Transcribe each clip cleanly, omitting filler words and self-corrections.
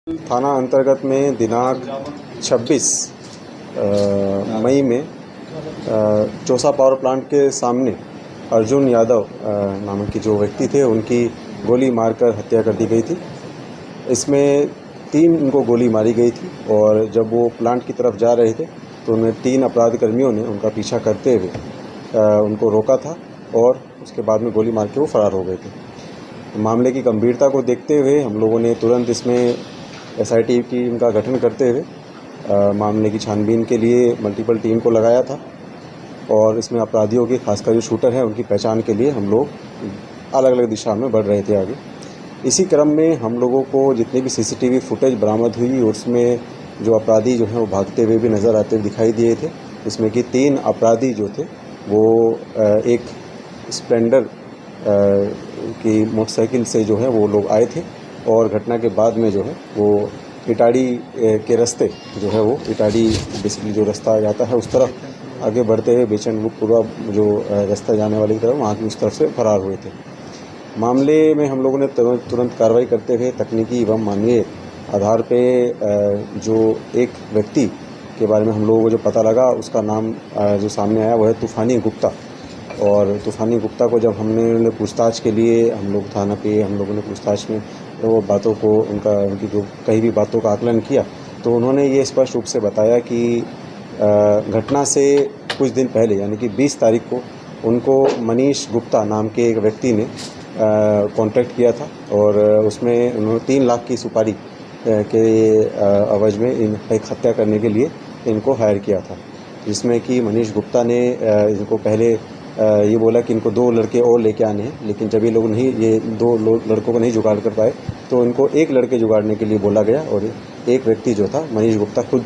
थाना अंतर्गत में दिनांक 26 मई में चौसा पावर प्लांट के सामने अर्जुन यादव नाम की जो व्यक्ति थे उनकी गोली मारकर हत्या कर दी गई थी। इसमें 3 उनको गोली मारी गई थी और जब वो प्लांट की तरफ जा रहे थे तो उन्हें 3 अपराध कर्मियों ने उनका पीछा करते हुए उनको रोका था और उसके बाद में गोली मार के वो फरार हो गए थे। मामले की गंभीरता को देखते हुए हम लोगों ने तुरंत इसमें SIT टीम का गठन करते हुए मामले की छानबीन के लिए मल्टीपल टीम को लगाया था और इसमें अपराधियों के खासकर जो शूटर हैं उनकी पहचान के लिए हम लोग अलग अलग दिशा में बढ़ रहे थे आगे। इसी क्रम में हम लोगों को जितनी भी CCTV फुटेज बरामद हुई उसमें जो अपराधी जो हैं वो भागते हुए भी नज़र आते हुए दिखाई दिए थे। इसमें कि 3 अपराधी जो थे वो एक स्प्लेंडर की मोटरसाइकिल से जो है वो लोग आए थे और घटना के बाद में जो है वो इटाड़ी के रास्ते जो है वो इटाड़ी बेसिकली जो रास्ता जाता है उस तरफ आगे बढ़ते हुए बेचनपुरा जो रास्ता जाने वाली की तरफ वहाँ की उस तरफ से फरार हुए थे। मामले में हम लोगों ने तुरंत कार्रवाई करते हुए तकनीकी एवं मानवीय आधार पे जो एक व्यक्ति के बारे में हम लोगों को जो पता लगा उसका नाम जो सामने आया वो है तूफ़ानी गुप्ता। और तूफ़ानी गुप्ता को जब हमने पूछताछ के लिए हम लोग थाना पे हम लोगों ने पूछताछ में वो बातों को उनकी जो कई भी बातों का आकलन किया तो उन्होंने ये स्पष्ट रूप से बताया कि घटना से कुछ दिन पहले यानी कि 20 तारीख को उनको मनीष गुप्ता नाम के एक व्यक्ति ने कांटेक्ट किया था और उसमें उन्होंने 3 लाख की सुपारी के एवज में एक हत्या करने के लिए इनको हायर किया था, जिसमें कि मनीष गुप्ता ने इनको पहले ये बोला कि इनको 2 लड़के और लेके आने हैं, लेकिन जब ये 2 लड़कों को नहीं जुगाड़ कर पाए तो इनको 1 लड़के जुगाड़ने के लिए बोला गया और एक व्यक्ति जो था मनीष गुप्ता खुद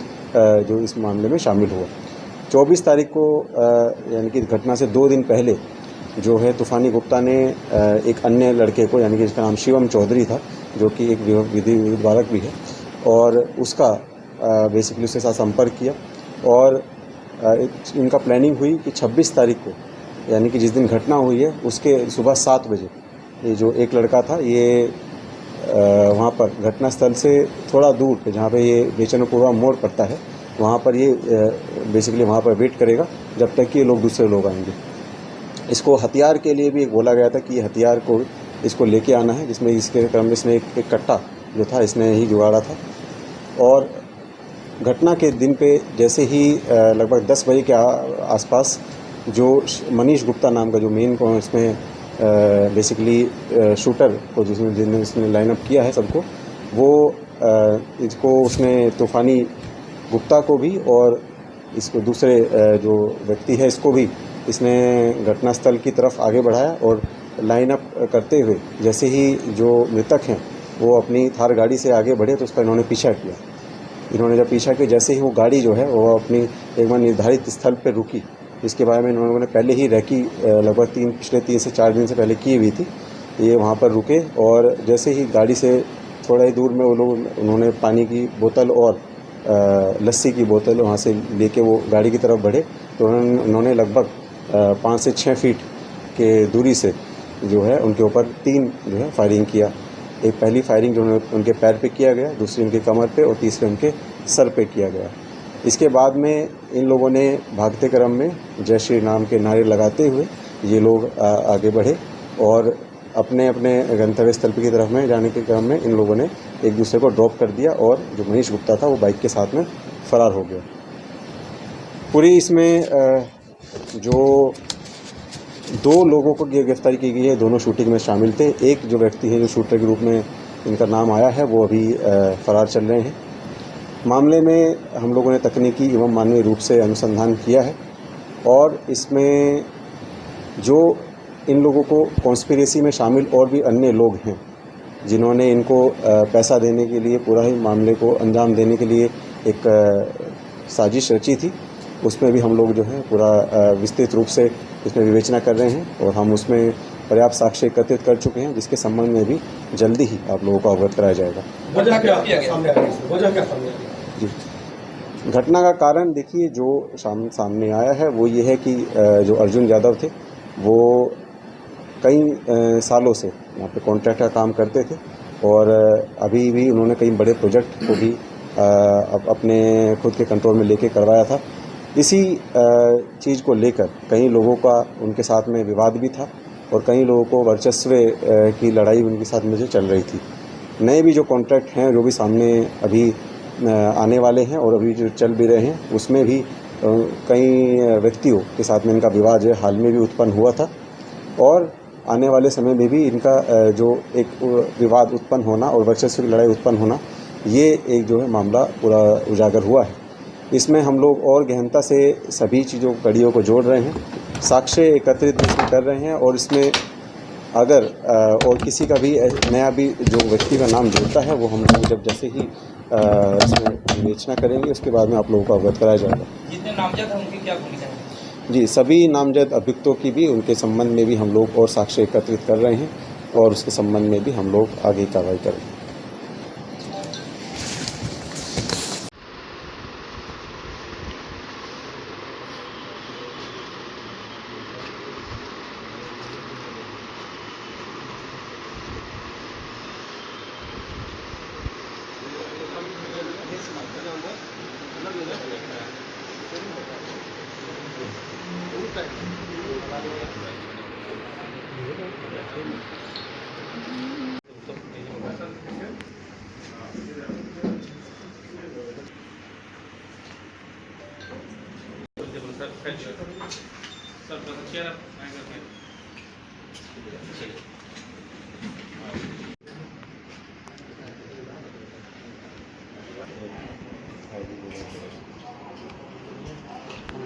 जो इस मामले में शामिल हुआ। 24 तारीख को यानी कि घटना से 2 दिन पहले जो है तूफ़ानी गुप्ता ने एक अन्य लड़के को यानी कि जिसका नाम शिवम चौधरी था जो कि एक विधि विद्वारक भी है और उसका बेसिकली उसके साथ संपर्क किया और इनका प्लानिंग हुई कि 26 तारीख को यानी कि जिस दिन घटना हुई है उसके सुबह 7 बजे ये जो एक लड़का था ये वहाँ पर घटनास्थल से थोड़ा दूर पे जहाँ पे ये बेचनपुरा मोड़ पड़ता है वहाँ पर ये बेसिकली वहाँ पर वेट करेगा जब तक कि ये लोग दूसरे लोग आएंगे। इसको हथियार के लिए भी बोला गया था कि ये हथियार को इसको लेके आना है, जिसमें इसके क्रम में इसने एक कट्टा जो था इसने ही जुगाड़ा था। और घटना के दिन पे जैसे ही लगभग 10 बजे के आसपास जो मनीष गुप्ता नाम का जो मेन को इसमें बेसिकली शूटर को जिसने इसने लाइनअप किया है सबको वो इसको उसने तूफ़ानी गुप्ता को भी और इसको दूसरे जो व्यक्ति है इसको भी इसने घटनास्थल की तरफ आगे बढ़ाया और लाइनअप करते हुए जैसे ही जो मृतक हैं वो अपनी थार गाड़ी से आगे बढ़े तो उसका इन्होंने पीछा किया। इन्होंने जब पीछा किया जैसे ही वो गाड़ी जो है वो अपनी एक बार निर्धारित स्थल पर रुकी, इसके बारे में इन्होंने पहले ही रैकी लगभग पिछले 3 से 4 दिन से पहले की हुई थी। ये वहाँ पर रुके और जैसे ही गाड़ी से थोड़ा ही दूर में वो लोग उन्होंने पानी की बोतल और लस्सी की बोतल वहाँ से लेके वो गाड़ी की तरफ बढ़े तो उन्होंने लगभग 5 से 6 फीट के दूरी से जो है उनके ऊपर 3 जो है फायरिंग किया। एक पहली फायरिंग जो उनके पैर पे किया गया, दूसरी उनके कमर पे और तीसरे उनके सर पे किया गया। इसके बाद में इन लोगों ने भागते क्रम में जय श्री राम के नारे लगाते हुए ये लोग आगे बढ़े और अपने अपने गंतव्य स्थल की तरफ में जाने के क्रम में इन लोगों ने एक दूसरे को ड्रॉप कर दिया और जो मनीष गुप्ता था वो बाइक के साथ में फरार हो गया। पूरी इसमें जो 2 लोगों को गिरफ्तारी की गई है, दोनों शूटिंग में शामिल थे। एक जो व्यक्ति है जो शूटर के रूप में इनका नाम आया है वो अभी फरार चल रहे हैं। मामले में हम लोगों ने तकनीकी एवं मानवीय रूप से अनुसंधान किया है और इसमें जो इन लोगों को कॉन्स्पिरेसी में शामिल और भी अन्य लोग हैं जिन्होंने इनको पैसा देने के लिए पूरा ही मामले को अंजाम देने के लिए एक साजिश रची थी, उसमें भी हम लोग जो है पूरा विस्तृत रूप से इसमें विवेचना कर रहे हैं और हम उसमें पर्याप्त साक्ष्य एकत्रित कर चुके हैं जिसके संबंध में भी जल्दी ही आप लोगों को अवगत कराया जाएगा। वजह क्या सामने आ रही है? जी, घटना का कारण देखिए जो सामने आया है वो ये है कि जो अर्जुन यादव थे वो कई सालों से यहाँ पे कॉन्ट्रैक्ट का काम करते थे और अभी भी उन्होंने कई बड़े प्रोजेक्ट को भी अपने खुद के कंट्रोल में लेके करवाया था। इसी चीज़ को लेकर कई लोगों का उनके साथ में विवाद भी था और कई लोगों को वर्चस्व की लड़ाई उनके साथ मुझे चल रही थी। नए भी जो कॉन्ट्रैक्ट हैं जो भी सामने अभी आने वाले हैं और अभी जो चल भी रहे हैं उसमें भी कई व्यक्तियों के साथ में इनका विवाद जो हाल में भी उत्पन्न हुआ था और आने वाले समय में भी इनका जो एक विवाद उत्पन्न होना और वर्चस्व की लड़ाई उत्पन्न होना, ये एक जो है मामला पूरा उजागर हुआ है। इसमें हम लोग और गहनता से सभी चीज़ों कड़ियों को जोड़ रहे हैं, साक्ष्य एकत्रित कर रहे हैं और इसमें अगर और किसी का भी नया भी जो व्यक्ति का नाम जुड़ता है वो हम लोग जब जैसे ही इसमें विवेचना करेंगे उसके बाद में आप लोगों को अवगत कराया जाएगा। जितने नामजद हैं उनकी क्या भूमिका है? जी, सभी नामजद अभियुक्तों की भी उनके संबंध में भी हम लोग और साक्ष्य एकत्रित कर रहे हैं और उसके संबंध में भी हम लोग आगे कार्रवाई करेंगे।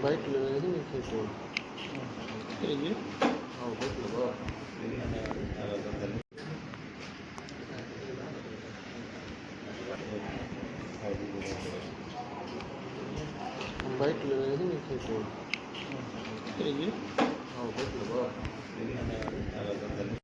बाइक लगाएगी नहीं खेत ये हाँ बाइक लगा बाइक लगाएगी नहीं खेत ये